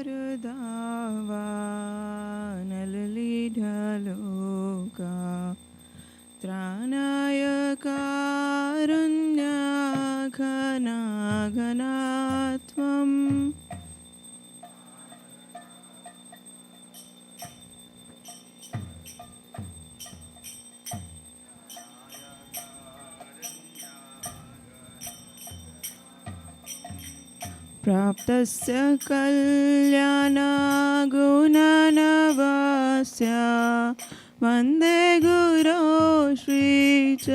संसारदावा नललीढलोका त्राणाय कारुण्याघनाघनात्वम् प्राप्तस्य कल्याणगुणनवस्य वन्दे गुरो श्रीचरणारविन्दम्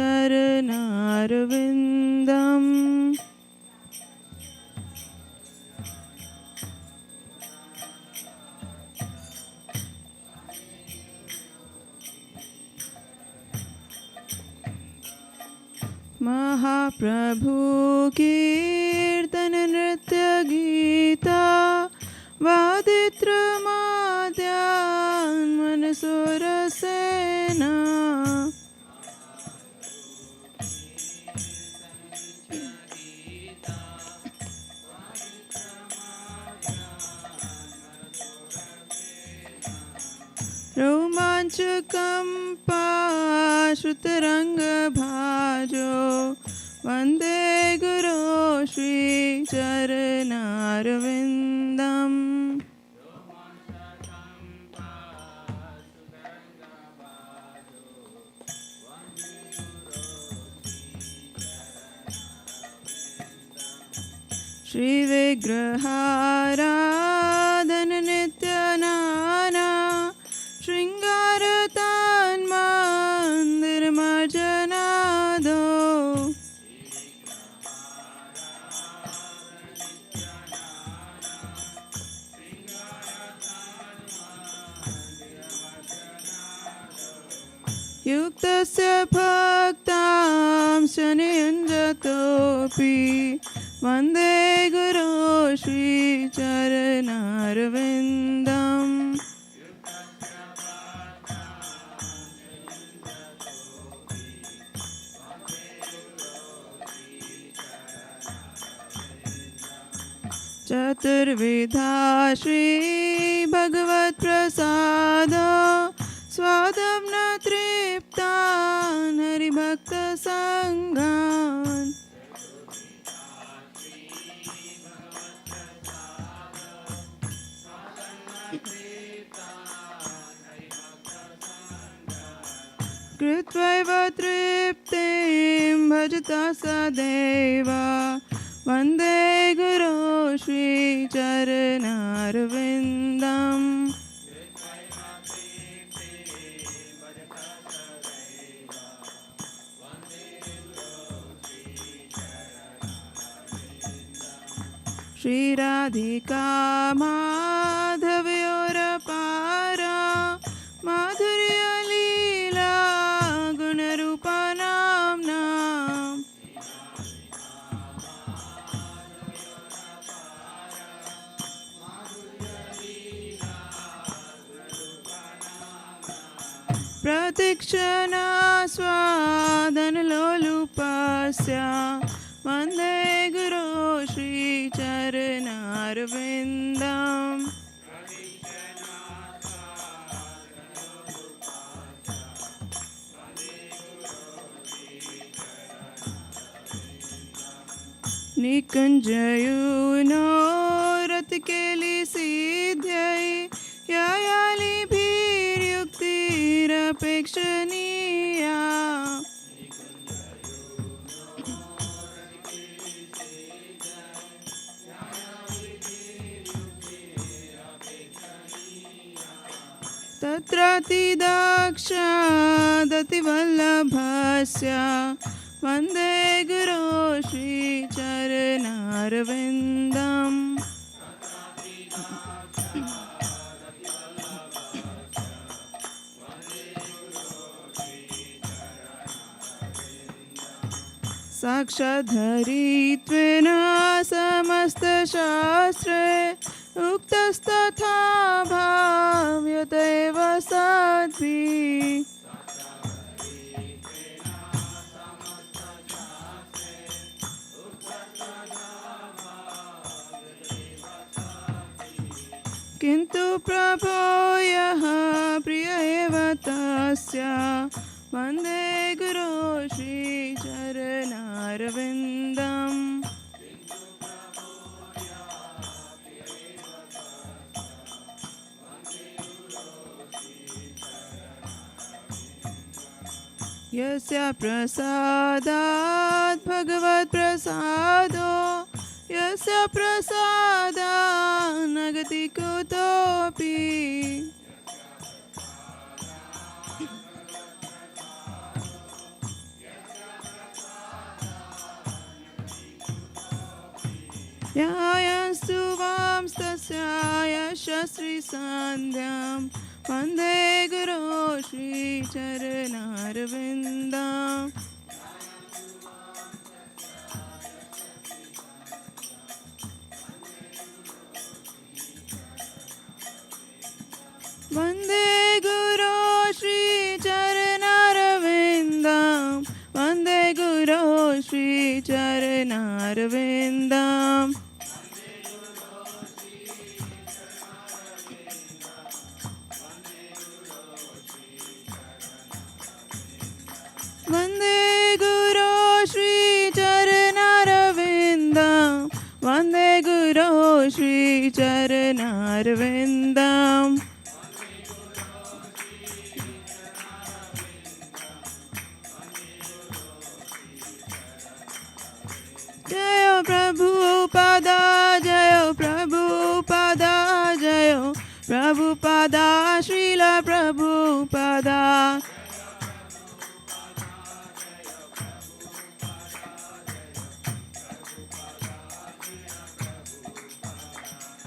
महाप्रभु कीर्तन नृत्य गीता वादित्रमाद्यान् मनसुरसेना रोमाञ्चकम्पा श्रुतरङ्गभाजो वन्दे गुरो श्रीचरणारविन्दम् श्रीविग्रहाराधन नित्यनाना शृङ्गारतान्मन्दिरमर्जनादो युक्तस्य भक्तां शनियुञ्जतोऽपि वन्दे गुरो श्रीचरणारविन्दम् चतुर्विधा श्रीभगवत्प्रसाद स्वादं न तृप्तान् हरिभक्तसङ्घान् कृत्वैव तृप्तिं भजता सदैव वन्दे गुरो श्रीचरणारविन्दम् श्रीराधिका माधवयोरपारा माधुर्यलीला गुणरूपनाम्ना प्रतिक्षणा स्वादनलोलुपस्य वन्दे गुरो श्रीचरणारविन्दम् निकुञ्जयूनो रतिकेलिसिद्ध्यै यायालिभिर्युक्तिरपेक्षणीया तत्रातिदक्षादतिवल्लभस्य वन्दे गुरो श्रीचरणारविन्दम् साक्षाद्धरित्वेन समस्तशास्त्रे उक्तस्तथा भाव्यतेव सद्भिः किन्तु प्रभो यः प्रिय एव तस्य वन्दे गुरो श्रीचरणारविन्दम् यस्य प्रसादात् भगवत्प्रसादो यस्य प्रसादात् न गति कुतोऽपि ध्यायस्तु वांस्तस्य यशस्विसन्ध्यां वन्दे गुरो श्रीचरणारविन्दम् वन्दे गुरो श्रीचरणारविन्दम् वन्दे गुरो श्रीचरणारविन्दम् वन्दे गुरो श्रीचरणारविन्दम् वन्दे गुरो श्रीचरणारविन्दम् जय प्रभुपादा जय प्रभुपादा जय प्रभुपादा श्रील प्रभुपादा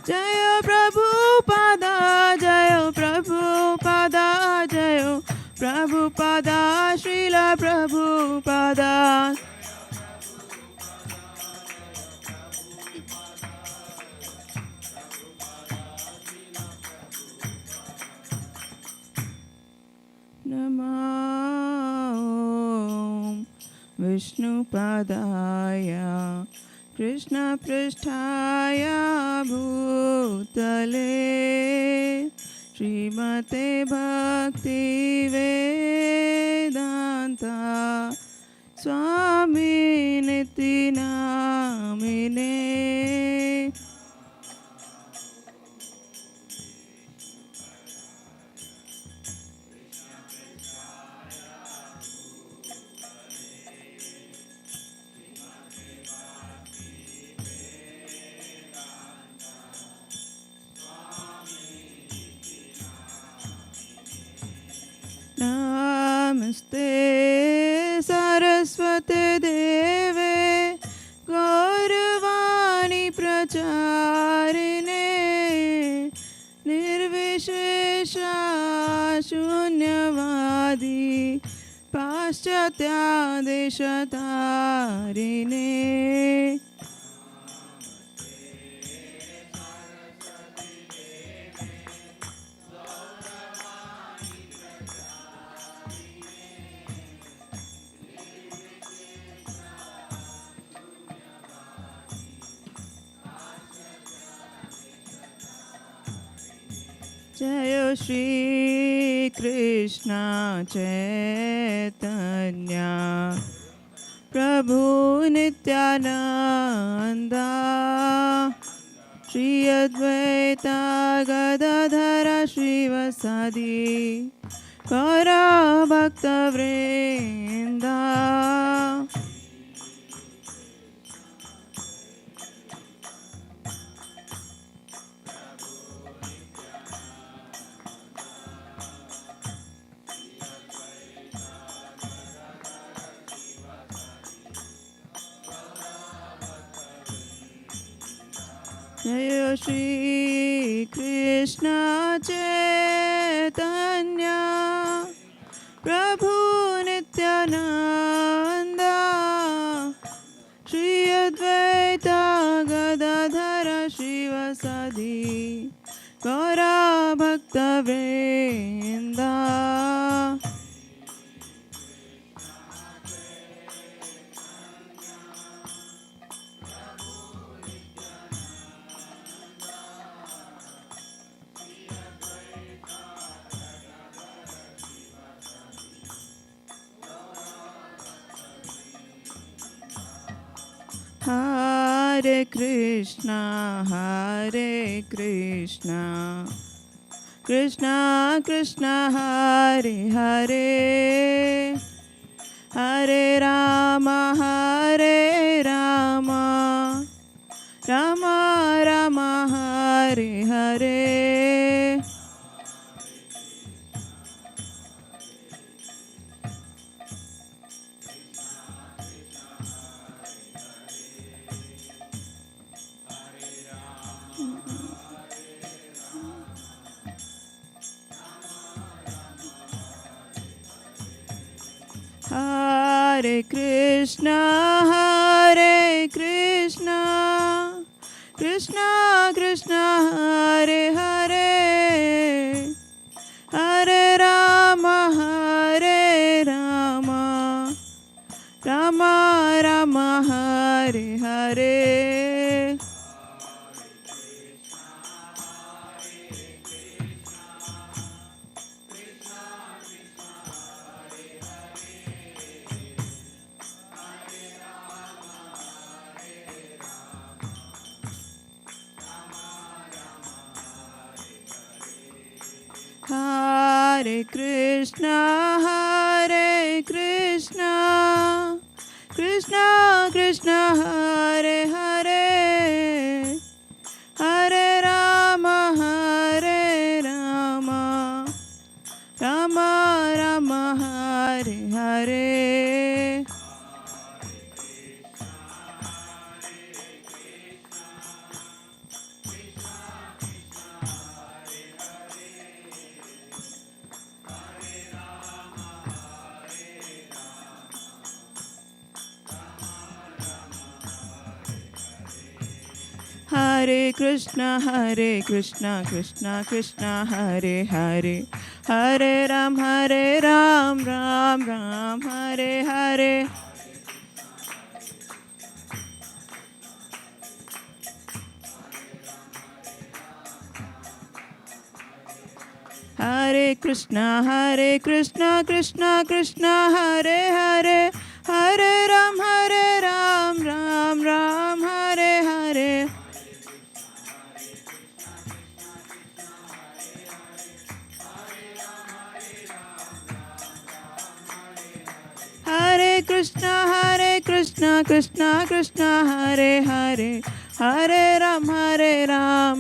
जय प्रभुपादा जय प्रभुपादा जय प्रभुपादा श्रील प्रभुपादा नमो विष्णुपादाय कृष्णपृष्ठाय भूतले श्रीमते भक्तिवेदान्ता स्वामिनिति नामिने नमस्ते सरस्वते देवे गौरवाणी प्रचारिणे निर्विशेषा शून्यवादी पाश्चात्यादेशतारिणे जय श्री कृष्ण चैतन्य प्रभु नित्यानंद श्री अद्वैत गदाधर श्रीवासादि गौर भक्तवृंद जय श्री कृष्ण चैतन्य प्रभु नित्यानंद श्री अद्वैत गदाधर श्रीवासादि गौर भक्तवृंद Hare Krishna, Hare Krishna, Krishna Krishna, Hare Hare, Hare Rama, Hare Rama, Rama Rama, Hare Hare. Hare Krishna, Hare Krishna, Krishna Krishna, Hare Hare, Hare Rama, Hare Rama, Rama Rama, Hare Hare. Hare Krishna, Hare Krishna, Krishna Krishna, Hare Hare, Hare Rama, Hare Rama, Rama Rama, Hare Hare. Hare Krishna, Krishna Krishna, Hare Hare, Hare Ram, Ram Ram, Hare Hare. Hare Krishna, Krishna Krishna, Hare Hare, Hare Ram, Ram Ram, Hare Hare. Hare Krishna, Krishna Krishna, Hare Hare, Hare Ram,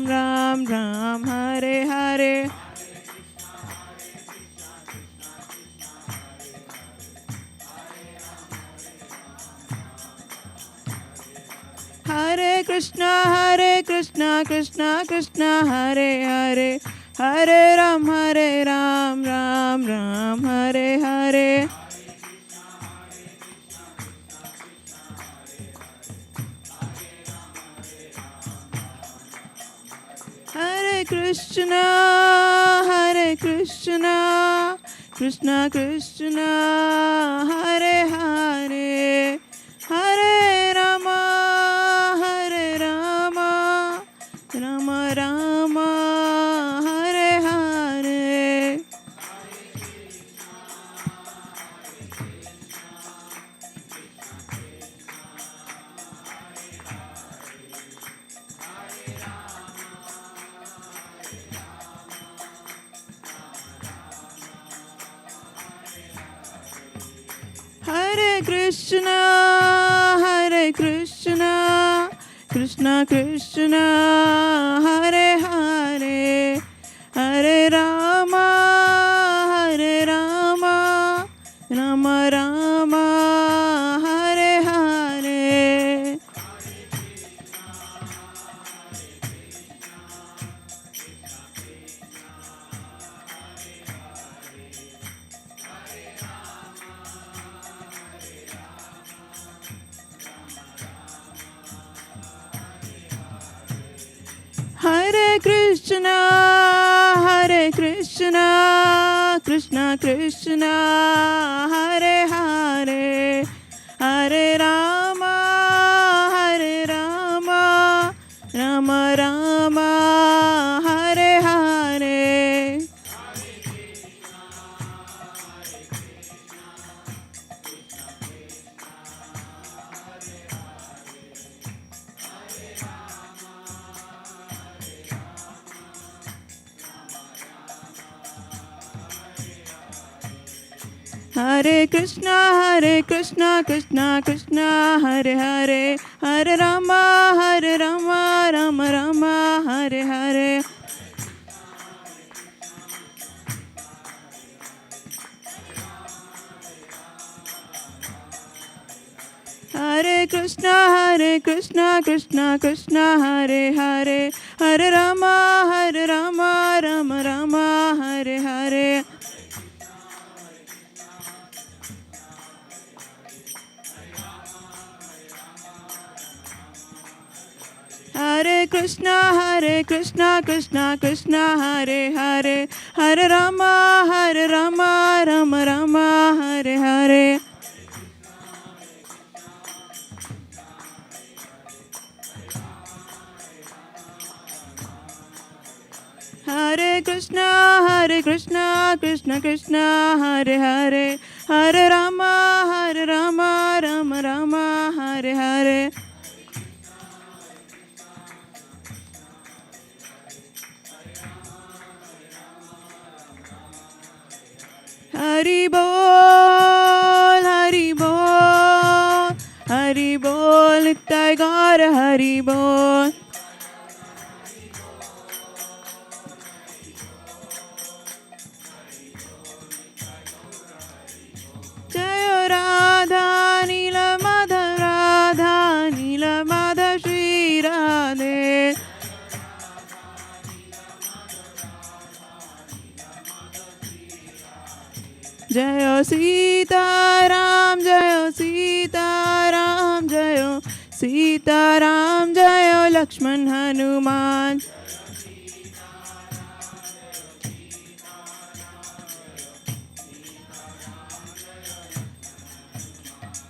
Ram Ram, Hare Hare. Hare Krishna, Krishna Krishna, Hare Hare, Hare Ram, Ram Ram, Hare Hare. Hare Krishna, Krishna Krishna, Hare Hare, Hare Rama, Rama Rama, Hare Hare. Hare Krishna, Krishna Krishna, Hare Hare, Hare Rama, Rama Rama, Hare Hare. Hare Krishna, Krishna Krishna, Hare Hare, Hare Rama, Rama Rama, Hare Hare. Hare Krishna, Krishna Krishna, Hare Hare, Hare Rama, Rama Rama, Hare Hare. Hare Krishna, Krishna Krishna, Hare Hare, Hare Rama, Rama Rama, Hare Hare. Hare Krishna, Krishna Krishna, Hare Hare, Hare Rama, Rama Rama, Hare Hare. Hare Krishna, Krishna Krishna, Hare Hare, Hare Rama, Rama Rama, Hare Hare. Hari Bol, Hari Bol, Hari Bol, Nittai Gaur Hari Bol. Jaya Radha Nila Madha, Radha Nila Madha, Shri Radhe. Jaya Sita Ram, Jaya Sita Ram, Jaya Sita Ram, Jaya Lakshman Hanuman.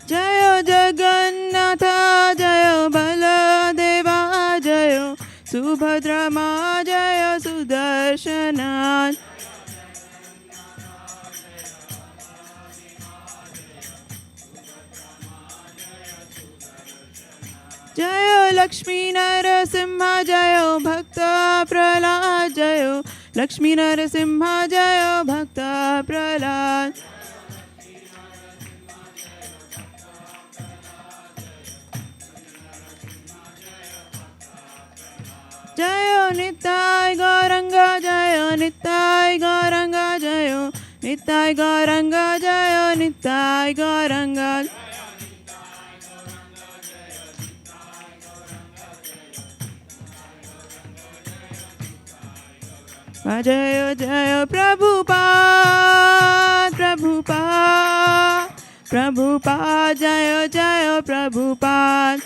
Jaya Jagannatha, Jaya Baladeva, Jaya Subhadra Ma, Jaya Sudarshana. Jaya Lakshmi Narasimha, Jaya Bhakta Prahlad, Jaya Lakshmi Narasimha, Jaya Bhakta Prahlad. Jaya Nittai Gauranga, Jaya Nittai Gauranga, Jaya Nittai Gauranga, Jaya Nittai Gauranga. Jaya Jaya Prabhupada, Prabhupada, Prabhupada, Jaya Jaya Prabhupada.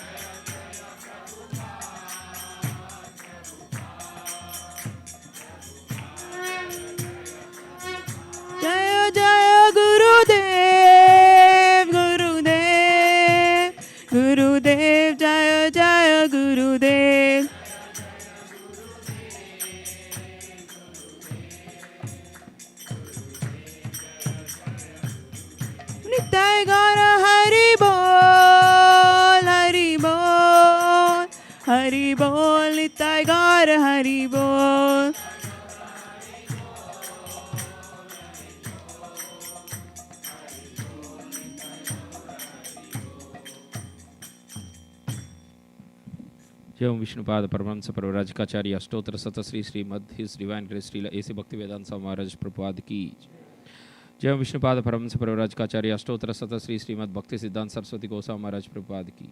Jaya Jaya Gurudev, Gurudev, Gurudev, Jaya Jaya Gurudev. Nittai Gaura Hari Bol, Hari Bol, Hari Bol, Nittai Gaura Hari Bol. जय Vishnupad Paramhans Parivrajakacharya Ashtottara Shata Shri Srimad his divine grace Srila A C भक्ति वेदांत स्वामी महाराज प्रभुपाद की जय विष्णुपाद परमहंस प्रवराजकाचार्य अष्टोत्तर सत श्री श्रीमद भक्ति सिद्धांत सरस्वती गोस्वामी महाराज प्रभुपाद की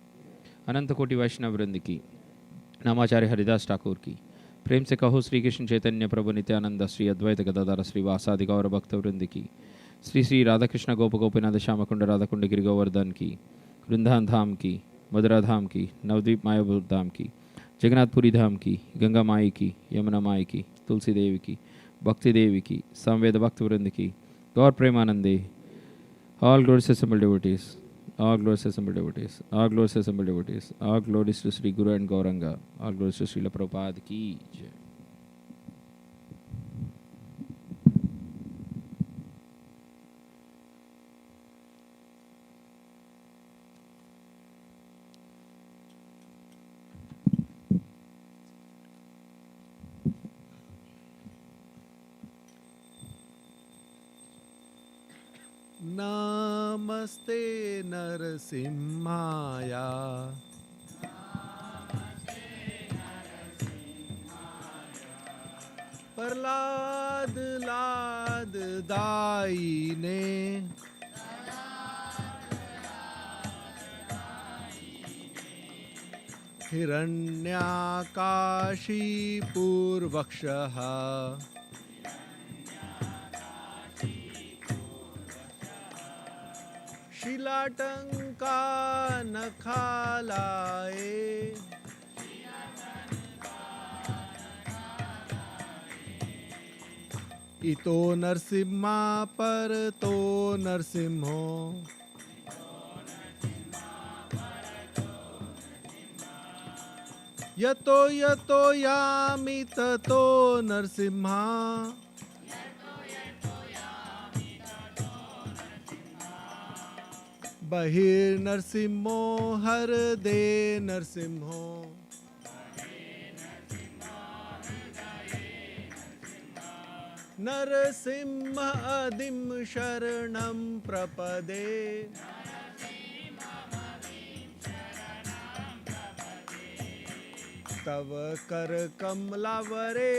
अनंत कोटि वैष्णव वृंद की नामाचार्य हरिदास ठाकुर की प्रेम से कहो श्री कृष्ण चैतन्य प्रभु नित्यानंद श्री अद्वैत गदाधर श्रीवासादि गौर भक्त वृंद की श्री श्री राधा कृष्ण गोप गोपीनाथ श्याम कुंड राधा कुंड गिरि गोवर्धन की वृंदावन धाम की मधुरा धाम की नवद्वीप मायापुर धाम की जगन्नाथपुरी धाम की गंगा माई की यमुना माई की तुलसी देवी की भक्ति देवी की संवेद भक्त वृंद की गौर प्रेमानंदे all glories to assembled devotees, all glories to assembled devotees, all glories to assembled devotees, all glories to Sri Guru and Gauranga, all glories to Srila Prabhupada की जय। नमस्ते नरसिंहाय प्रहलाद लाद दायिने हिरण्याकाशीपूर्वक्षः शिलाटंका नखालाए इतो नरसिम्हा पर तो नरसिंहो यतो यतो यामि ततो नरसिम्हा बहिर्नरसिंहो हृदे नरसिंहो नरसिंह अदिं शरणं प्रपदे तव कर कमलावरे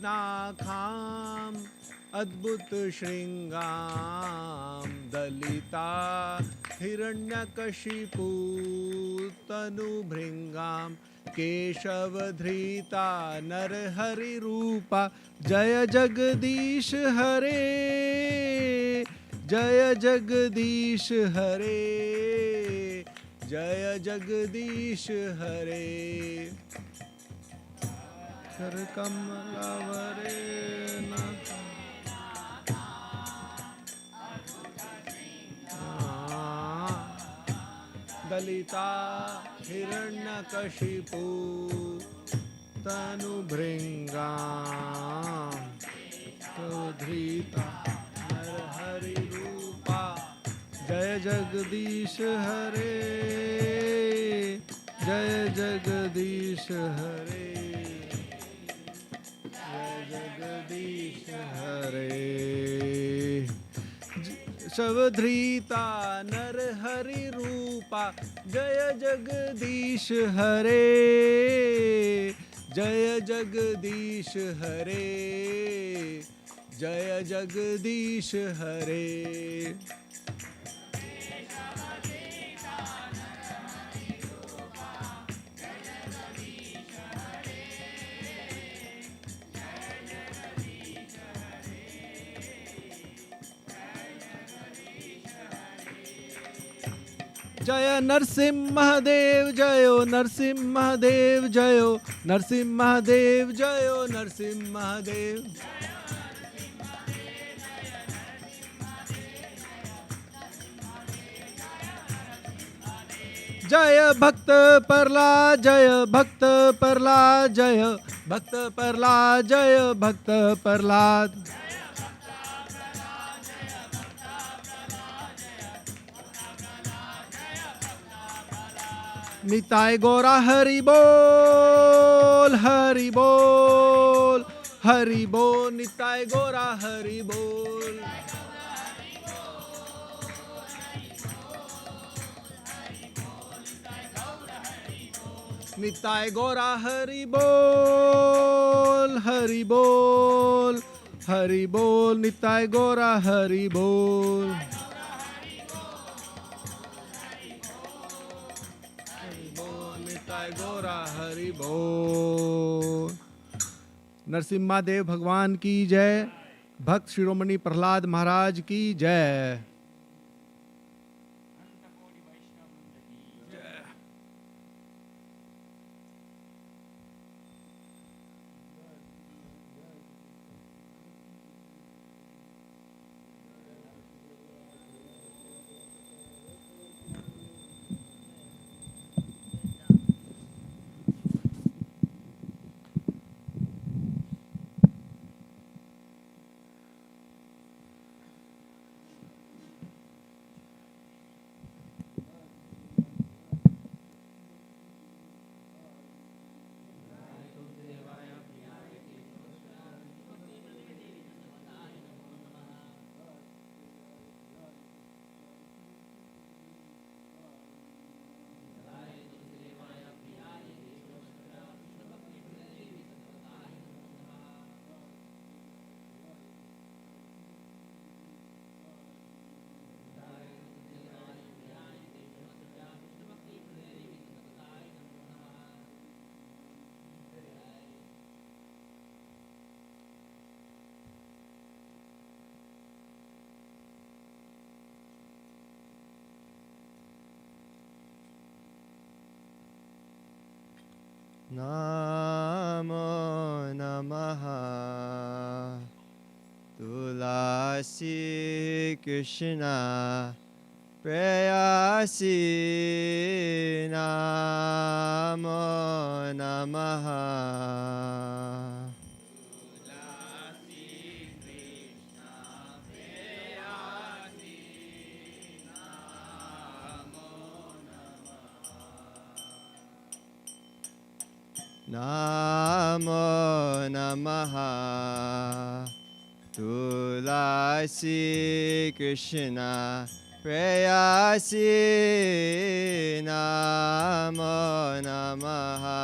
नाखाम अद्भुत श्रृंगाम दलिता हिरण्यकशिपु तनुभृंगाम केशवधृता नरहरि रूपा जय जगदीश हरे जय जगदीश हरे जय जगदीश हरे कर कमलावरे दलिता हिरण्यकशिपु तनुभृंगा धृता नरहरि रूपा जय जगदीश हरे जय जगदीश हरे जय जगदीश हरे शवधृता नरहरि रूपा जय जगदीश हरे जय जगदीश हरे जय जगदीश हरे जय नरसिंहदेव जयो नरसिंहदेव जयो नरसिंहदेव जयो नरसिंहदेव जय भक्त प्रहलाद जय भक्त प्रहलाद जय भक्त प्रहलाद जय भक्त प्रहलाद निताय गौरा हरि बोल हरि बोल हरि बोल निताय गौरा हरि बोल निताय गौरा हरि बोल हरि बोल हरि बोल निताय गौरा हरि बोल गौरा हरि बोल। नरसिम्हा देव भगवान की जय। भक्त शिरोमणि प्रहलाद महाराज की जय। Namo Namaha Tulasi Krishna Prayasi Namo Namaha Namo Namaha Tulasi Krishna Prayasi Namo Namaha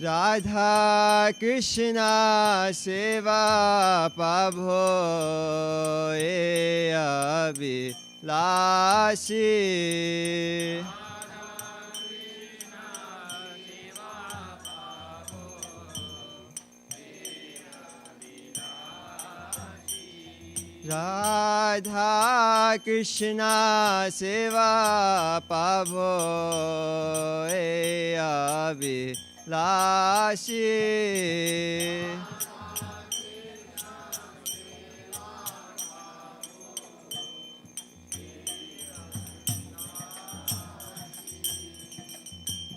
Radha Krishna Seva Pabho E Abhilashi Radha Krishna Seva Pabho E Abhilashi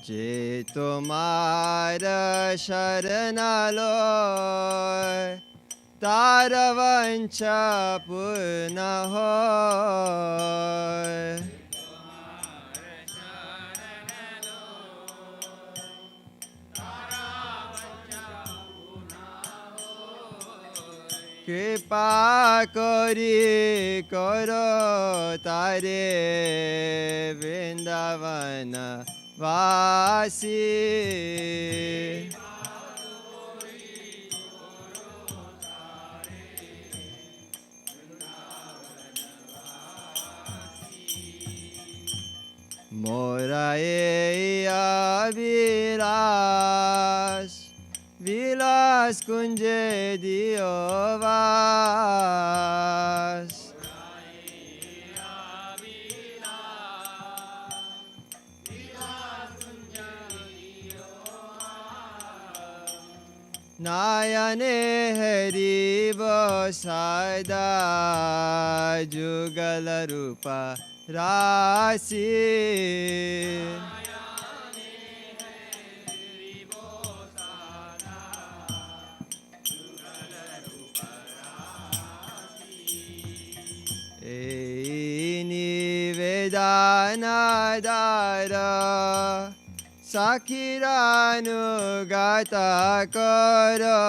Je tomara sharanaloy Tara vancha purna hoy Kripa kori karo tare Vrindavana vasi Morae Avilas Vilas Kunje Diovas Nayane Haribo Sada Jugala Rupa Rasi Eini Vedana Dara Sakiranu Gata Karo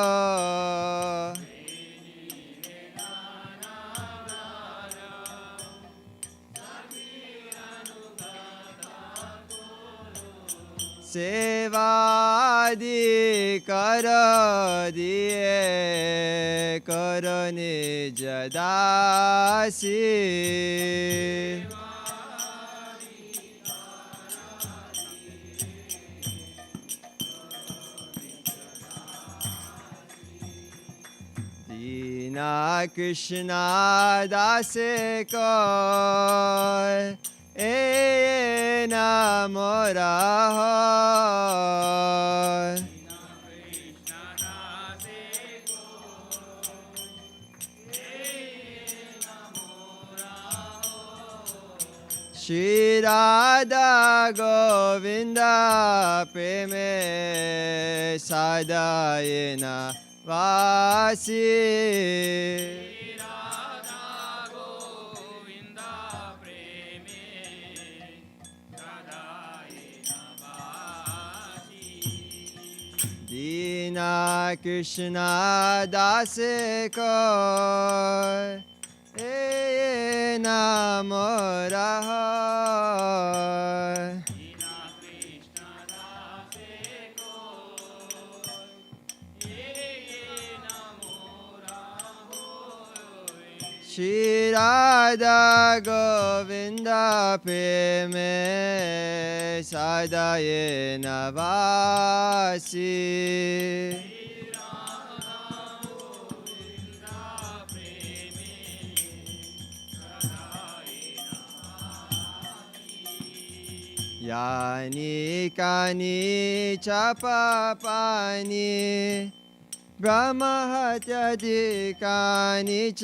Sevadi Karo Diye Karo Nijadasi Dina Krishna Dase Koi E Namora Hoy Shri Radha Govinda Preme Sadayena Vasi Dina Krishna Dase Koi E Namora Hoy Shri Radha Govinda Preme Sadayena Vasi यानि कानि च पापानि ब्रह्महत्याधिकानि च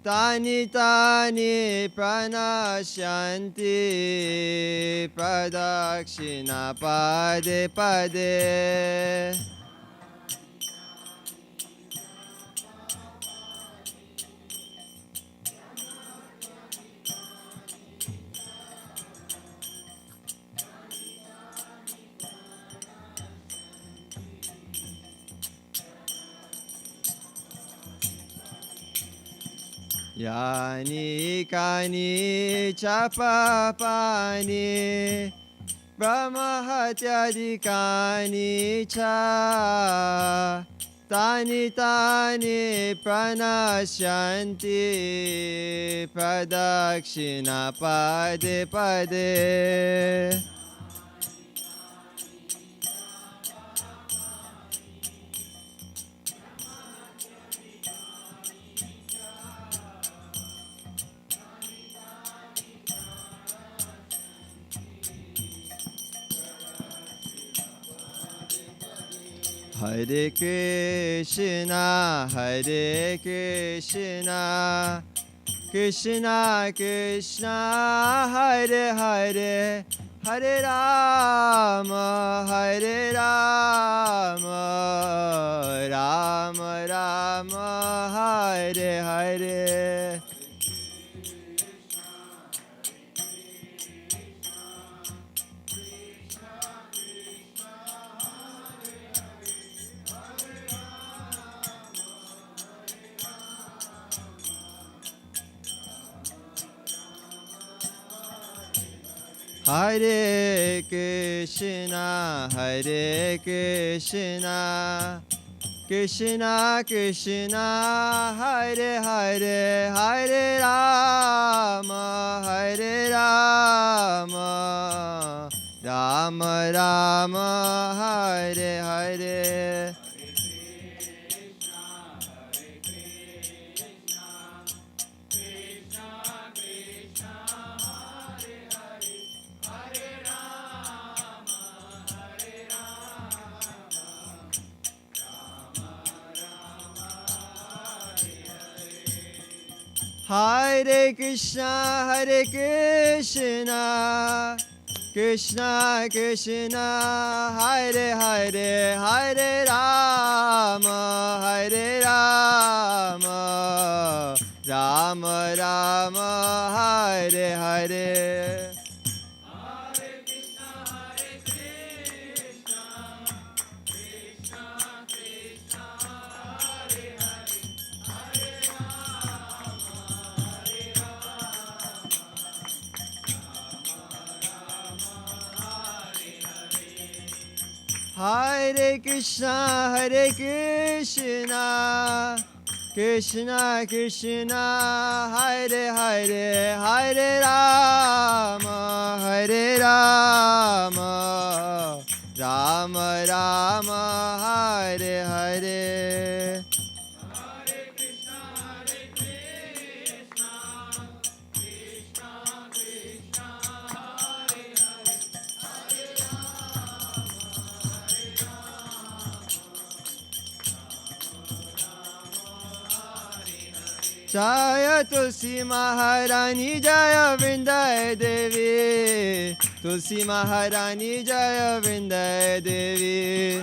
तानि तानि प्रणश्यन्ति प्रदक्षिणा पदे पदे यानि कानि च पापानि ब्रह्महत्याधिकानि च तानि तानि प्रणश्यन्ति प्रदक्षिणा पदे पदे Hare Krishna, Hare Krishna, Krishna Krishna, Hare Hare, Hare Rama, Hare Rama, Rama Rama, Hare Hare. Hare Krishna, Hare Krishna, Krishna Krishna, Hare Hare, Hare Rama, Hare Rama, Rama Rama, Hare Hare. Hare Krishna, Hare Krishna, Krishna Krishna, Hare Hare, Hare Rama, Hare Rama, Rama Rama, Hare Hare. Hare Krishna, Hare Krishna, Krishna Krishna, Hare Hare, Hare Rama, Hare Rama, Rama Rama, Hare Hare. Jaya Tulsi Maharani, Jaya Vrinday Devi, Tulsi Maharani, Jaya Vrinday Devi.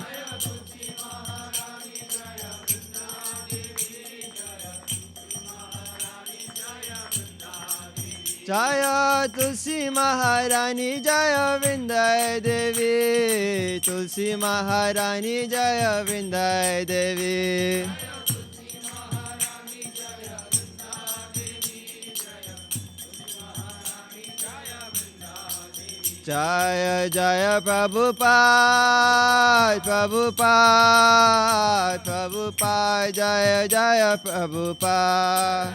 Jaya Tulsi Maharani, Jaya Vrinday Devi, Tulsi Maharani, Jaya Vrinday Devi. Jaya Jaya Prabhupada, Prabhupada, Prabhupada, Jaya Jaya Prabhupada.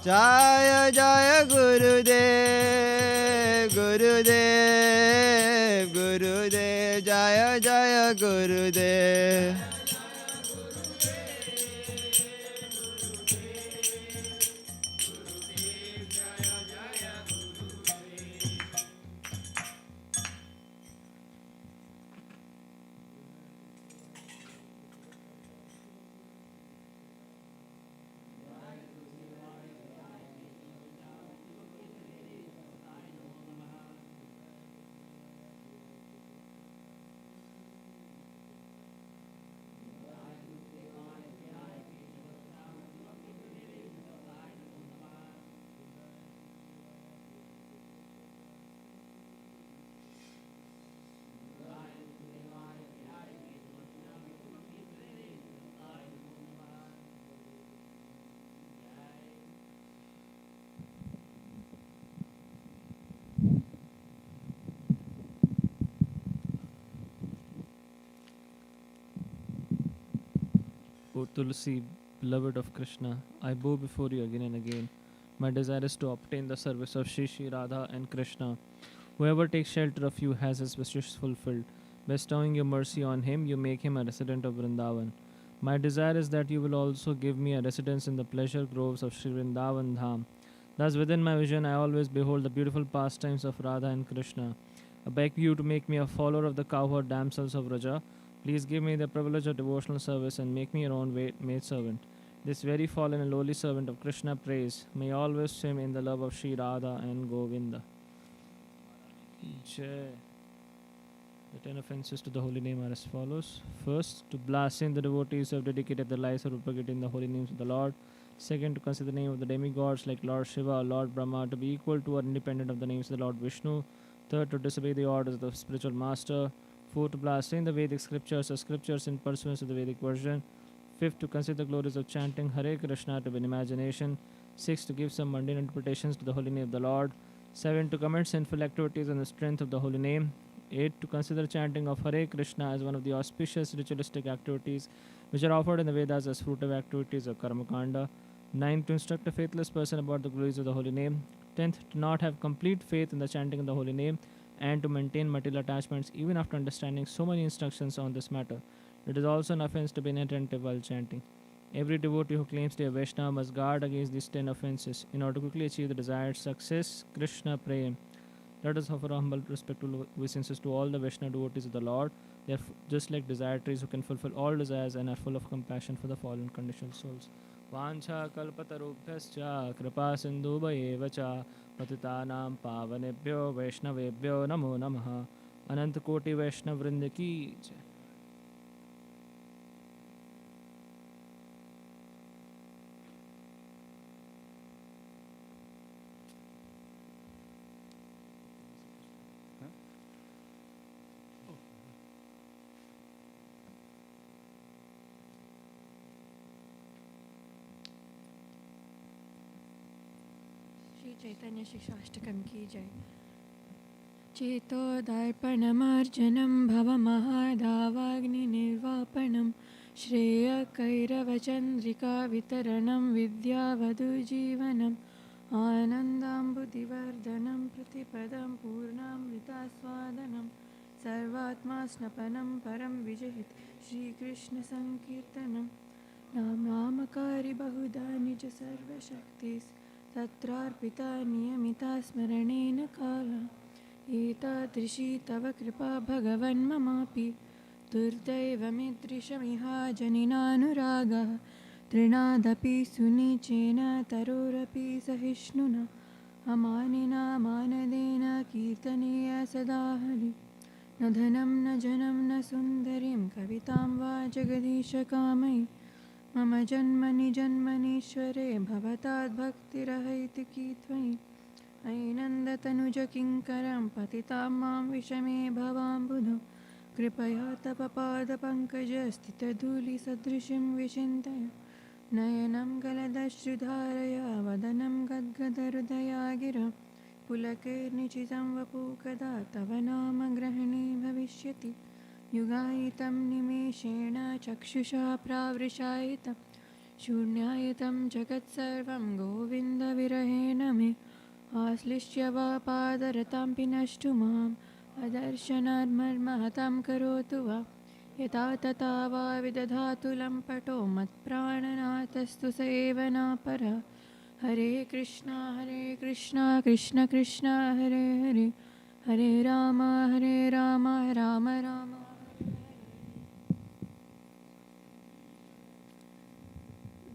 Jaya Jaya Gurudev, Gurudev, Gurudev, Jaya Jaya Gurudev. O Tulsi, beloved of Krishna, I bow before you again and again. My desire is to obtain the service of Shri Shri Radha and Krishna. Whoever takes shelter of you has his wishes fulfilled. Bestowing your mercy on him, you make him a resident of Vrindavan. My desire is that you will also give me a residence in the pleasure groves of Sri Vrindavan Dham. Thus, within my vision, I always behold the beautiful pastimes of Radha and Krishna. I beg you to make me a follower of the cowherd damsels of Raja. Please give me the privilege of devotional service and make me your own maid servant. This very fallen and lowly servant of Krishna prays, may always swim in the love of Sri Radha and Govinda. Jai. The 10 offenses to the holy name are as follows. First, to blaspheme the devotees who have dedicated their lives for propagating the holy names of the Lord. Second, to consider the name of the demigods like Lord Shiva or Lord Brahma to be equal to or independent of the names of the Lord Vishnu. Third, to disobey the orders of the spiritual master. Fourth, to blaspheme the Vedic scriptures or scriptures in pursuance of the Vedic version. Fifth, to consider the glories of chanting Hare Krishna to be an imagination. Sixth, to give some mundane interpretations to the holy name of the Lord. 7, to commit sinful activities on the strength of the holy name. 8, to consider chanting of Hare Krishna as one of the auspicious ritualistic activities which are offered in the Vedas as fruitive activities or karmakanda. 9, to instruct a faithless person about the glories of the holy name. 10th, to not have complete faith in the chanting of the holy name and to maintain material attachments even after understanding so many instructions on this matter. It is also an offense to be inattentive while chanting. Every devotee who claims to be a Vaishnava must guard against these 10 offenses in order to quickly achieve the desired success. Krishna Prem. Let us offer humble respectful obeisances to all the Vaishnava devotees of the Lord. They are just like desire trees who can fulfill all desires and are full of compassion for the fallen conditioned souls. Vancha kalpatarubhyascha kripa sindhubhayeva cha patitanam pavanebhyo vaishnavebhyo namo namaha. Anant Koti Vaishnav Vrinda ki jai. चैतन्य शिक्षाष्टकम की जय। चेतोदर्पणमार्जनं भवमहादावाग्निनिर्वापनं श्रेयकैरवचन्द्रिका वितरणं विद्यावधुजीवनम् आनन्दाम्बुदिवर्धनं प्रतिपदं पूर्णामृतास्वादनं सर्वात्मा स्नपनं परं विजहित श्रीकृष्णसङ्कीर्तनं नाम नामकारि बहुधा निज सर्वशक्तिस् तत्रार्पिता नियमिता स्मरणेन काला एतादृशी तव कृपा भगवन् ममापि दुर्दैवमीदृशमिहा जनिनानुरागः तृणादपि सुनीचेन तरोरपि सहिष्णुना अमानिना मानदेन कीर्तनीय सदा हरि न धनं न जनं न सुन्दरीं कवितां वा जगदीशकामयि मम जन्मनि जन्मनीश्वरे भवताद्भक्तिरहैतिकी त्वयि ऐनन्दतनुजकिङ्करं पतितां मां विषमे भवाम्बुधौ कृपया तव पादपङ्कजस्थितधूलिसदृशं विचिन्तय नयनं गलदश्रुधारया वदनं गद्गदहृदया गिरा पुलकैर्निचितं वपु कदा तव नाम ग्रहणे भविष्यति युगायितं निमेषेण चक्षुषा प्रावृषायितं शून्यायितं जगत्सर्वं गोविन्दविरहेण मे आश्लिष्य वा पादरतां पिनष्टु माम् अदर्शनान्मर्महतां करोतु वा यथा तथा वा विदधातु लम्पटो मत्प्राणनाथस्तु स एव नापरः हरे Krishna Krishna Krishna Hare Hare Hare Ram Ram Ram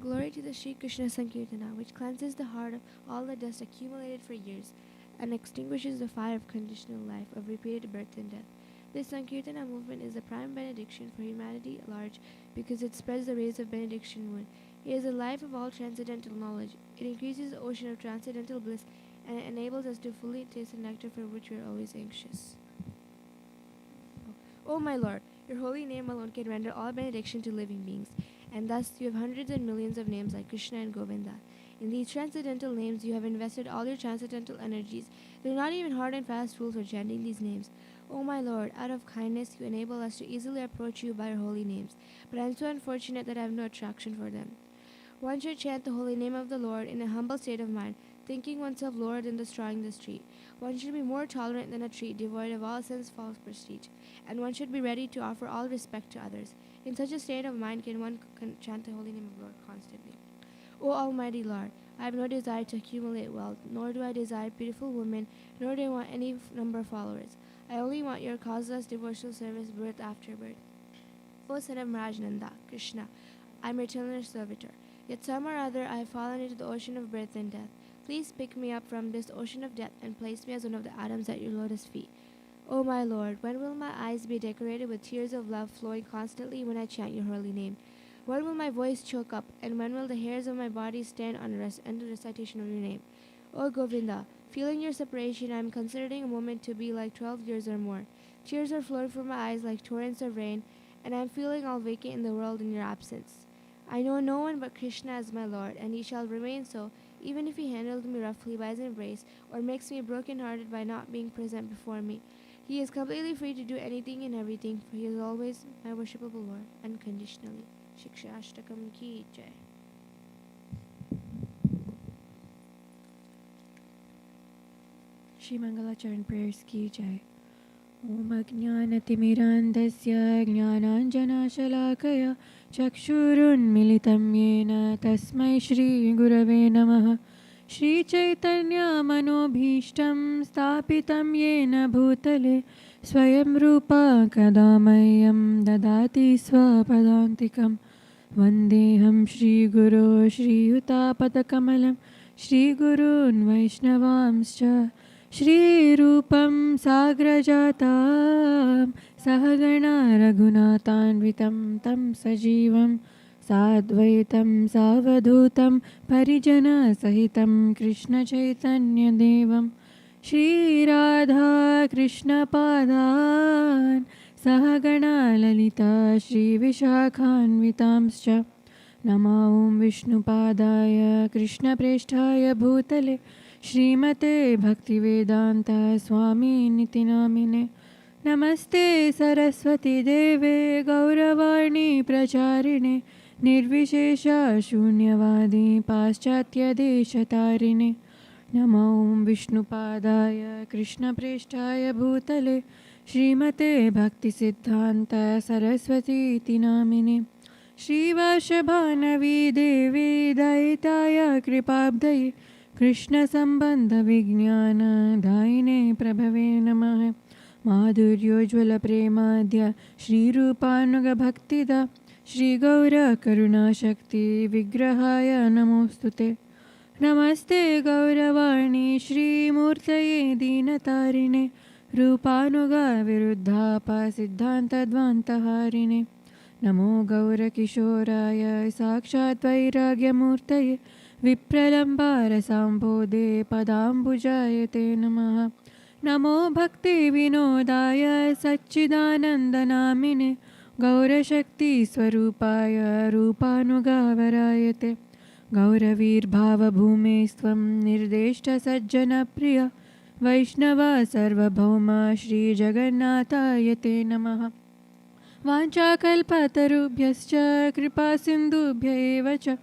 Glory to the Sri Krishna Sankirtana, which cleanses the heart of all the dust accumulated for years and extinguishes the fire of conditional life, of repeated birth and death. This Sankirtana movement is the prime benediction for humanity at large because it spreads the rays of benediction wood. It is the life of all transcendental knowledge. It increases the ocean of transcendental bliss and it enables us to fully taste the nectar for which we are always anxious. O my Lord, your holy name alone can render all benediction to living beings, and thus you have hundreds and millions of names like Krishna and Govinda. In these transcendental names, you have invested all your transcendental energies. They are not even hard and fast rules for chanting these names. O my Lord, out of kindness, you enable us to easily approach you by your holy names, but I am so unfortunate that I have no attraction for them. One should chant the holy name of the Lord in a humble state of mind, thinking oneself lower than the straw in the street. One should be more tolerant than a tree, devoid of all sense false prestige, and one should be ready to offer all respect to others. In such a state of mind can one chant the holy name of the Lord constantly. O Almighty Lord, I have no desire to accumulate wealth, nor do I desire beautiful women, nor do I want any number of followers. I only want your causeless devotional service birth after birth. O son of Rajnanda, Krishna, I am your eternal servitor. Yet some or other I have fallen into the ocean of birth and death. Please pick me up from this ocean of death and place me as one of the atoms at your lotus feet. O my Lord, when will my eyes be decorated with tears of love flowing constantly when I chant your holy name? When will my voice choke up, and when will the hairs of my body stand on the recitation of your name? O Govinda, feeling your separation, I am considering a moment to be like 12 years or more. Tears are flowing from my eyes like torrents of rain, and I am feeling all vacant in the world in your absence. I know no one but Krishna as my Lord, and he shall remain so, even if he handles me roughly by his embrace, or makes me broken-hearted by not being present before me. He is completely free to do anything and everything, for he is always my worshipable Lord, unconditionally. Shiksha Ashtakam ki jai. Shri Mangala Charan prayers ki jai. Om Ajnanatimirandhasya Jnananjanashalakaya Chakshurunmilitam Yena Tasmai Shri Gurave Namaha. Shri Chaitanya Manobhishtam Stapitam Yena Bhutale Swayam Rupa Kadamayam Dadati Swapadantikam. Vandeham Shri Guru Shri Yuta Padakamalam Shri Gurun Vaishnavamscha Shri Rupam Sagrajatam Sahagana Raghunatanvitam Tam Sajivam Sadvaitam Savadhutam Parijana Sahitam Krishna Chaitanya Devam Shri Radha Krishna Padan Sahagana Lalita Shri Vishakhanvitamscha Nama Om Vishnu Padaya Krishna Presthaya Bhutale Shrimate Bhaktivedanta Swami Niti Namine Namaste Saraswati Deve Gauravarni Pracharine Nirvishesha Shunyavadi Paschatya Deshatarine Nama Om Vishnu Padaya Krishna Presthaya Bhutale Shrimate Bhakti Siddhanta Saraswati Iti Namine Shri Vashabhanavi Devi Daitaya Kripabdaye Krishna Sambandha Vijnana Daine Prabhave Namaha Madhuryojvala Premadhya Shri Rupanuga Bhaktida Shri Gaura Karuna Shakti Vigrahaya Namostute Namaste Gauravani Shri Murtaye Dinatarine Rupanuga Viruddhapa Siddhanta Dvantaharine Namo Gaura Kishoraya Sakshat Vairagya Murtaye Vipralambara Sambodhe Padambujayate Namaha Namo Bhakti Vinodaya Satchidananda Namine Gaura Shakti Swarupaya Rupanugavarayate Gauravir Bhava Bhumestvam Nirdeshta Sajjana Priya Vaishnava Sarvabhauma Shri Jagannatayate Namaha Vanchakalpatarubhyascha Kripa Sindhubhya eva cha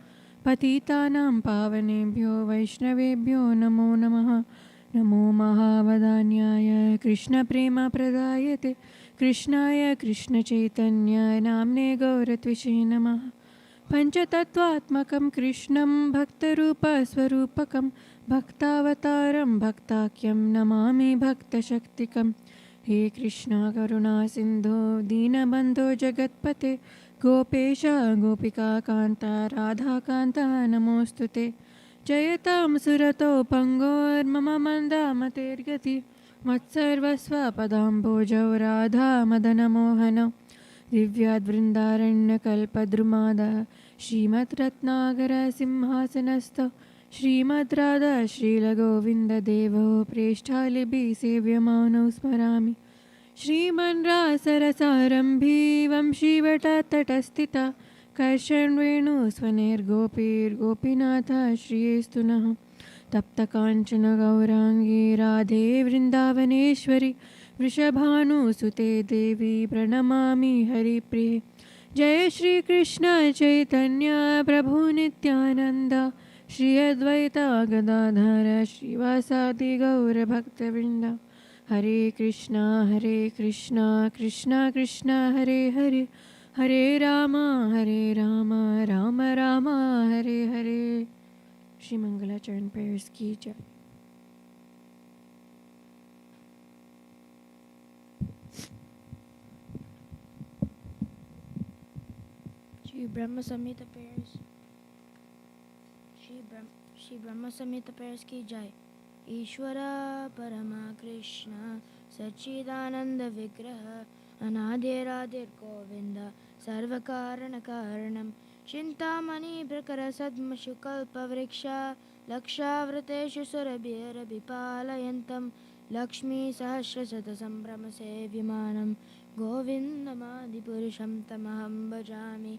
Patitanam Pavanebhyo Vaishnavebhyo Namo Namaha Namo Mahavadanyaya Krishna Prema Pradayate Krishnaya Krishna Chaitanya Namne Gauratvishe Namaha Panchatattvatmakam Krishnam Bhaktarupa Swarupakam Bhaktavataram Bhaktakyam Namami Bhaktashaktikam He Krishna Karuna Sindho Dinabandho Jagatpate Gopesha Gopika Kanta Radha Kanta Namostute Jayatam Surato Pangor Mama Manda Matergati Matsarvasva Padambojau Radha Madana Mohana Divyad Vrindaranya Kalpadrumada Srimad Ratnagara Simhasanasta Srimad Radha Srila Govinda Devo Preshtalibi Sevyamano Smarami Shriman Rasarasarambhi Vamshivata Tatastita सप्रकर्षन् वेणुस्वनैर्गोपीर्गोपीनाथ श्रियेस्तु नः तप्तकाञ्चन गौराङ्गी राधे वृन्दावनेश्वरि वृषभानुसुते देवी प्रणमामि हरिप्रिये जय श्री कृष्ण चैतन्य प्रभु नित्यानंद श्री अद्वैत गदाधर श्रीवासादि गौरभक्तवृंद हरे कृष्णा कृष्णा कृष्णा हरे हरे हरे राम राम राम हरे हरे। श्री मंगलाचरण prayers की जय। Shri Brahma Samhita prayers. Shri Brahma Samhita prayers ki jai. Ishvara Parama Krishna Sachidananda Vigraha Anadiradir Govinda Sarvakarana Karanam Chintamani Prakara Sadma Shukalpa Vriksha Lakshavrateshu Surabhira Bipalayantam Lakshmi Sahasrasata Sambrama Sevyamanam Govindamadipurusham Tamaham Bhajami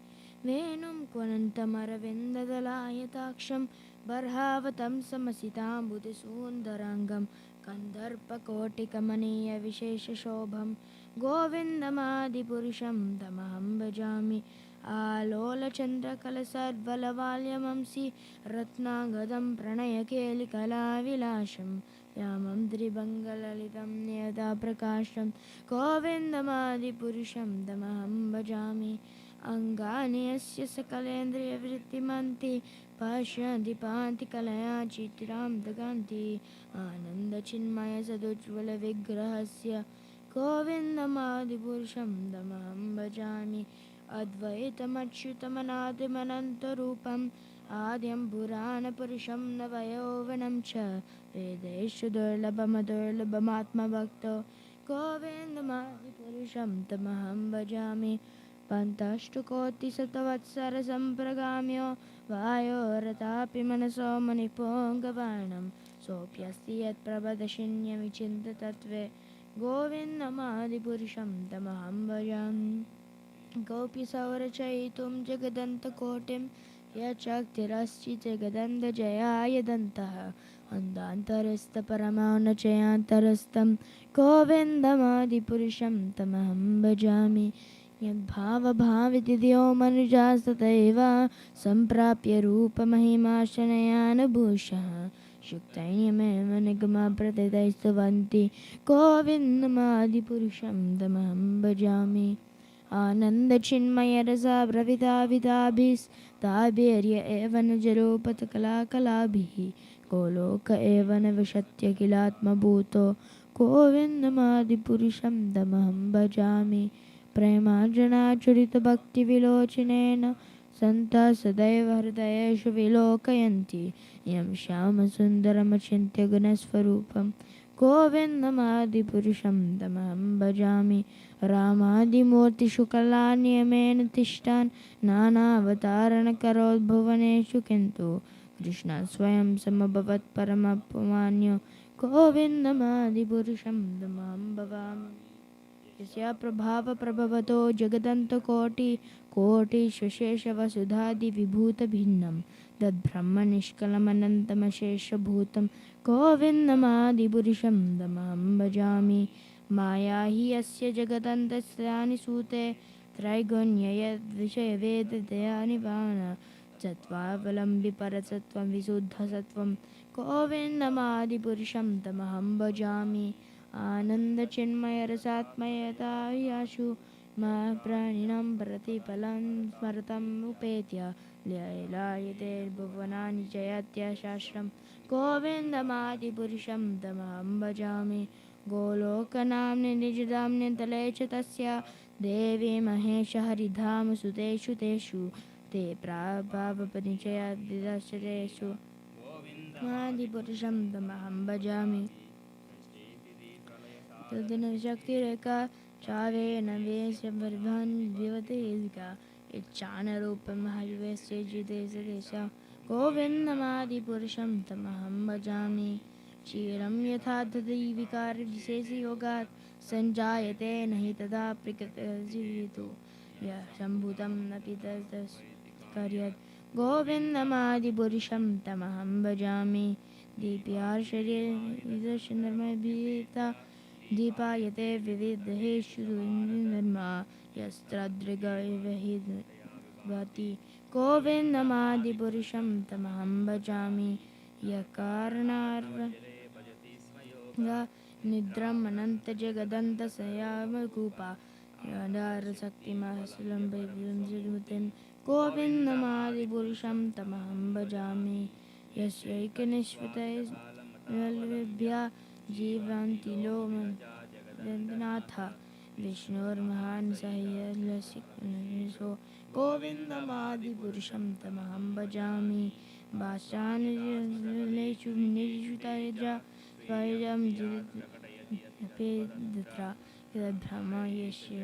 Venum Kwanantamaravindalayataaksham Barhavatam Samasitam Buddhisundarangam Kandarpakotikamaniya Vishesha Shobham Govindamadipurusham Tamaham Bhajami Alola Chandra Kalasarvalavalyamamsi Ratnagadam Pranayakeli Kalavilasham Yamam Tribangalalitam Niyata Prakasham Govindamadipurusham Tamaham Bhajami Angani asya sakalendriya vrittimanti Pashyanti panti kalaya chitram daganti Ananda chinmaya sadujvala vigrahasya Govindamadipurusham tamaham bhajami Advaitam achyutam anadim anantarupam Adyam purana purusham navayovanam cha Vedeshu durlabam adurlabam atma bhakto Govindamadipurusham tamaham bhajami Pantashtukoti satavatsara sampragamyo Vayoratapi manaso manipongavaanam Sopyasti yat prabhadashinya vichinta tatve Govindamadipurusham tamaham bhajami Gopi saurachaitum jagadanta kotim Yachaktiraschi jagadanda jayayadantaha Andantarasta paramana chayantarastam Govindamadipurusham tamaham bhajami यद्भावभावितिद्यो मनुजास्तथैव सम्प्राप्य रूपमहिमाशनयानुभूषः शुक्तैर्यमेव निगमप्रतितैस्तुवन्ति गोविन्दमादिपुरुषं तमहं भजामि आनन्दचिन्मयरसा प्रविताभिताभिस्ताभिर्य एव न जरूपतकलाकलाभिः गोलोक एव न विशत्य किलात्मभूतो गोविन्दमादिपुरुषं तमहं भजामि प्रेमार्जनाचरितभक्तिविलोचनेन सन्तः सदैव हृदयेषु विलोकयन्ति यं श्यामसुन्दरमचिन्त्य गुणस्वरूपं गोविन्दमादिपुरुषं तमहं भजामि रामादिमूर्तिषु कलानियमेन तिष्ठान् नानावतारणकरोद्भुवनेषु किन्तु कृष्णः स्वयं समभवत् परमपमान्यो गोविन्दमादिपुरुषं तमहं भवामि यस्य प्रभाव प्रभवतो जगदन्तकोटि कोटिश्वशेषवसुधादिविभूतभिन्नं तद्ब्रह्मनिष्कलमनन्तमशेषभूतं गोविन्दमादिपुरुषं तमहं भजामि माया हि यस्य जगदन्तस्यानि सूते त्रैगुण्ययद्विषयवेदतया चत्वावलम्बि परसत्वं विशुद्धसत्वं गोविन्दमादिपुरुषं तमहं भजामि आनन्दचिन्मयरसात्मयतायाशु मा प्राणिनां प्रतिफलं स्मरतम् उपेत्य लयलायते भुवनानि जयत्यशास्त्रं गोविन्दमादिपुरुषं तमहं भजामि गोलोकनाम्नि निजधाम्नि तले च तस्य देवी महेश हरिधाम सुतेषु तेषु ते प्राभावपरिचयादिदर्शतेषु आदिपुरुषं तमहं भजामि तद्दिनशक्तिरेका चावेन वेश्य बर्भान् द्विवतेजिका इच्छानरूपं हरिवेश्य जिदेशदेशा गोविन्दमादिपुरुषं तमहं भजामि क्षीरं यथा दधि विकारविशेषयोगात् सञ्जायते न हि तदा प्रकृतिर्जीवितो यः सम्भूतं न पितस्तस्य कर्यत् गोविन्दमादिपुरुषं तमहं भजामि दीप्यार्षयेदर्शनमभिता दीपायते विविधेषु निर्मा यस्त्रदृगविहि भवति गोविन्दमादिपुरुषं तमहं भजामि यकारणार्व निद्रम् अनन्तजगदन्तशयामकूपा यदारशक्तिमहसुलम्बिं गोविन्दमादिपुरुषं तमहं भजामि यस्यैकनिष्ठतया जीवन्ति लोमनाथ विष्णोर्महान् सह्यलसिको गोविन्दमादिपुरुषं तमहं भजामि भाषानुलेषु निजुतजा स्वयं जिपेदत्रा यद्ब्रह्म यस्य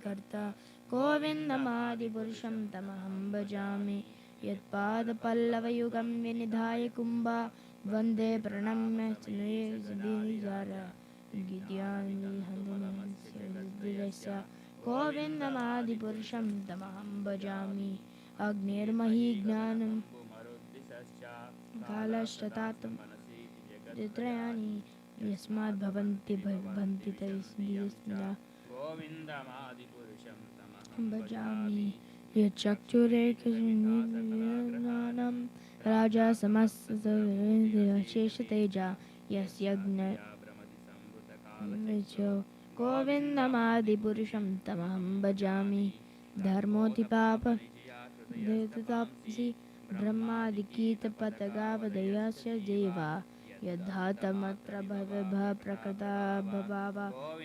कर्ता गोविन्दमादिपुरुषं तमहं भजामि यत्पादपल्लवयुगं विनिधाय कुम्भा वन्दे प्रणम्य गीत्यान्विहन्तस्य गोविन्दमादिपुरुषं तमहं भजामि अग्निर्मही ज्ञानं कालश्रतातं त्रयाणि यस्मात् भवन्ति तस्मिन् भजामि यच्चक्षुरेकज्ञानं राजा समस्तशेषतेजा यस्य गोविन्दमादिपुरुषं तमहं भजामि धर्मोऽतिपापि ब्रह्मादिकीतपतगावदयस्य देवा यद्धातमत्र प्रकृता भवाव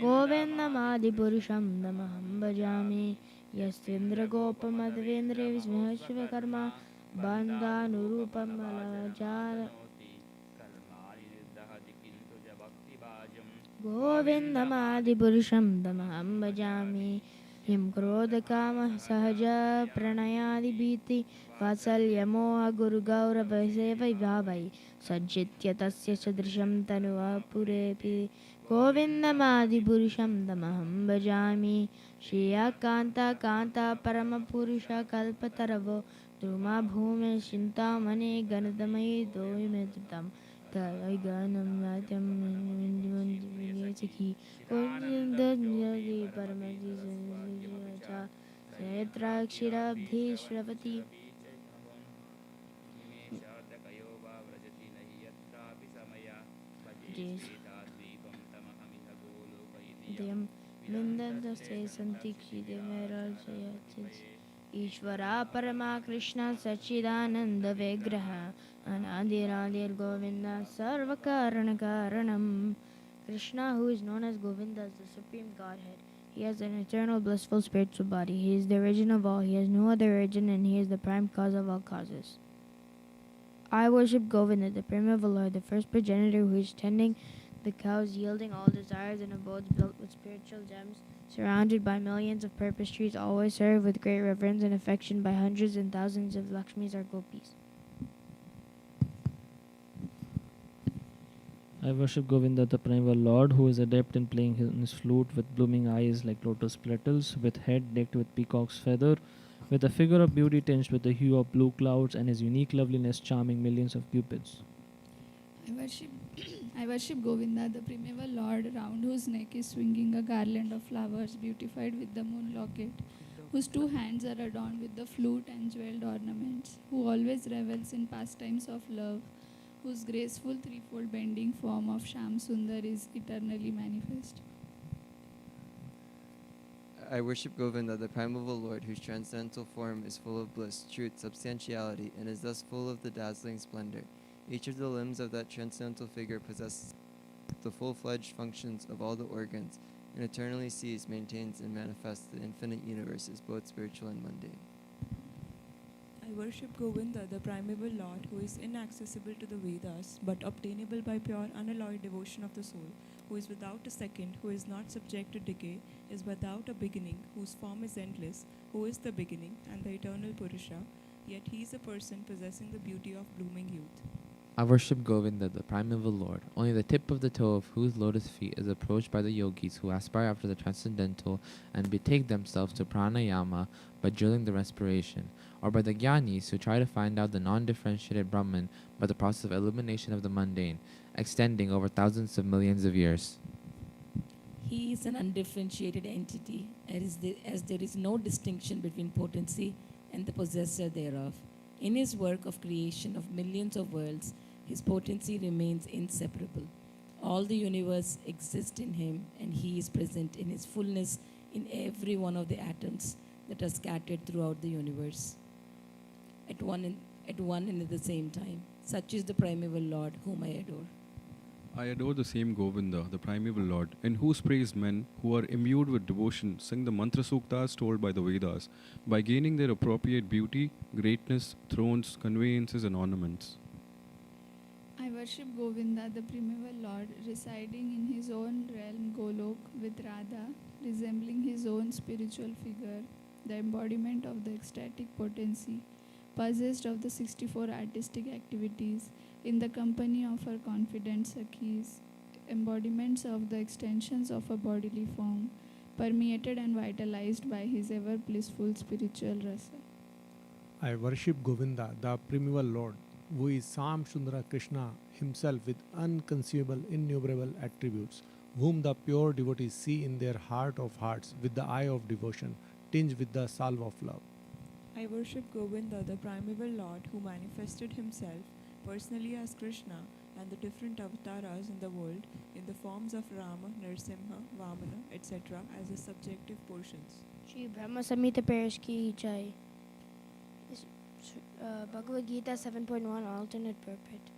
गोविन्दमादिपुरुषं तमहं भजामि यस्तेन्द्रगोपमध्वेन्द्रे विष्णुशिवकर्मा बन्धानुरूपमलजार गोविन्दमादिपुरुषं तमहं भजामि हिं क्रोधकामः सहज प्रणयादिभीति वात्सल्यमोह गुरुगौरवसेवैभावै सज्जित्य तस्य सदृशं तनुवा पुरेऽपि गोविन्दमादिपुरुषं तमहं भजामि श्रिया कान्ता कान्ता परमपुरुषकल्पतरवो द्रुमा भूमे चिन्तामणि गणतमयि दोयिमेतृतं तैगनं नाट्यं सखी नेत्राक्षिराब्धि श्रवति ईश्वरा परमा कृष्ण सच्चिदानंद विग्रह अनादिरादिर् Govind सर्वकारणकारणम Krishna, who is known as Govinda, is the supreme Godhead. He has an eternal blissful spiritual body. He is the origin of all. He has no other origin, and he is the prime cause of all causes. I worship Govinda, the primeval Lord, the first progenitor who is tending the cows, yielding all desires, and abodes built with spiritual gems, surrounded by millions of purpose trees, always served with great reverence and affection by hundreds and thousands of Lakshmis or Gopis. I worship Govinda, the primeval Lord, who is adept in playing his flute with blooming eyes like lotus petals, with head decked with peacock's feather, with a figure of beauty tinged with the hue of blue clouds, and his unique loveliness charming millions of cupids. I worship Govinda, the primeval Lord, round whose neck is swinging a garland of flowers beautified with the moon locket, whose two hands are adorned with the flute and jeweled ornaments, who always revels in pastimes of love, whose graceful threefold bending form of Sham Sundar is eternally manifest. I worship Govinda, the primeval Lord, whose transcendental form is full of bliss, truth, substantiality, and is thus full of the dazzling splendor. Each of the limbs of that transcendental figure possesses the full-fledged functions of all the organs, and eternally sees, maintains, and manifests the infinite universes, both spiritual and mundane. I worship Govinda, the primeval Lord, who is inaccessible to the Vedas, but obtainable by pure, unalloyed devotion of the soul, who is without a second, who is not subject to decay, is without a beginning, whose form is endless, who is the beginning and the eternal Purusha, yet he is a person possessing the beauty of blooming youth. I worship Govinda, the primeval Lord, only the tip of the toe of whose lotus feet is approached by the yogis who aspire after the transcendental and betake themselves to pranayama by drilling the respiration. or by the Gyanis who try to find out the non-differentiated Brahman by the process of elimination of the mundane, extending over thousands of millions of years. He is an undifferentiated entity, as there is no distinction between potency and the possessor thereof. In his work of creation of millions of worlds, his potency remains inseparable. All the universe exists in him, and he is present in his fullness in every one of the atoms that are scattered throughout the universe at one and at the same time. Such is the primeval Lord whom I adore. I adore the same Govinda, the primeval Lord, in whose praise men who are imbued with devotion sing the mantra suktas told by the Vedas, by gaining their appropriate beauty, greatness, thrones, conveyances, and ornaments. I worship Govinda, the primeval Lord, residing in his own realm Golok with Radha, resembling his own spiritual figure, the embodiment of the ecstatic potency, possessed of the 64 artistic activities, in the company of her confident Sakhis, embodiments of the extensions of a bodily form, permeated and vitalized by his ever blissful spiritual rasa. I worship Govinda, the primeval Lord, who is Sam Sundara Krishna himself with unconceivable, innumerable attributes, whom the pure devotees see in their heart of hearts with the eye of devotion, tinged with the salve of love. I worship Govinda, the primeval Lord, who manifested himself personally as Krishna and the different avatars in the world in the forms of Rama, Narasimha, Vamana, etc. as the subjective portions. Shri Brahma Samhita Parish Ki Jai. Bhagavad Gita 7.1 alternate purport.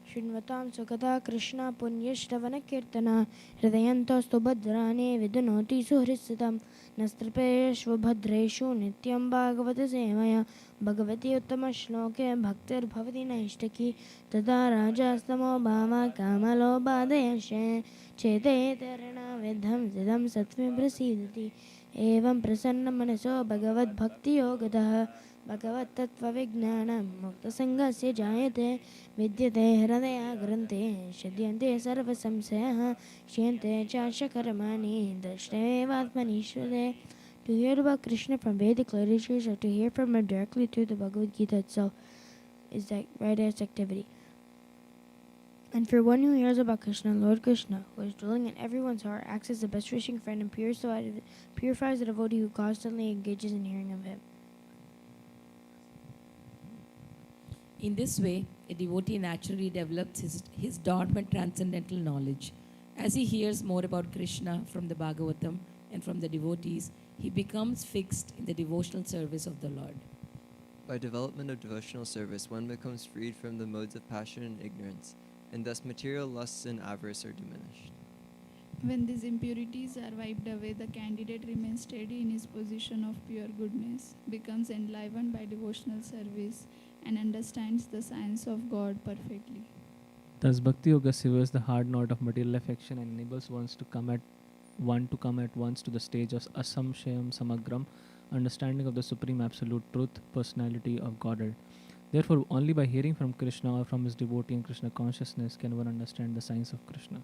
Shinvatam Sukata Krishna Punyashravana Kirtana Hridayantostu Bhadrane Vidunoti Suhrisitam Nastrapeshu Bhadreshu Nityam Bhagavata Sevaya Bhagavati Uttama Shloke Bhaktir Bhavati Naishtaki Tada Rajastamo Bhava Kamalo Badayashe Chete Terana Vidham Zidam Sattvam Prasidati Evam Prasanna Manaso Bhagavad Bhakti Yogadaha Bhagavat Tattva Vijnanam Mukta Sangasya Jayate Vidyate Hradaya Grante Shadyante Sarva Samsayaha Shyante Chasha Karamani Drashtavatmanishvare. To hear about Krishna from Vedic literatures or to hear from him directly through the Bhagavad Gita itself is that writer's activity. And for one who hears about Krishna, Lord Krishna, who is dwelling in everyone's heart, acts as the best wishing friend and purifies the devotee who constantly engages in hearing of him. In this way, a devotee naturally develops his dormant transcendental knowledge. As he hears more about Krishna from the Bhagavatam and from the devotees, he becomes fixed in the devotional service of the Lord. By development of devotional service, one becomes freed from the modes of passion and ignorance, and thus material lusts and avarice are diminished. When these impurities are wiped away, the candidate remains steady in his position of pure goodness, becomes enlivened by devotional service, and understands the science of God perfectly. Thus, Bhakti Yoga severs the hard knot of material affection and enables one to come at once to the stage of asamshayam samagram, understanding of the supreme absolute truth, personality of Godhead. Therefore, only by hearing from Krishna or from his devotee in Krishna consciousness can one understand the science of Krishna.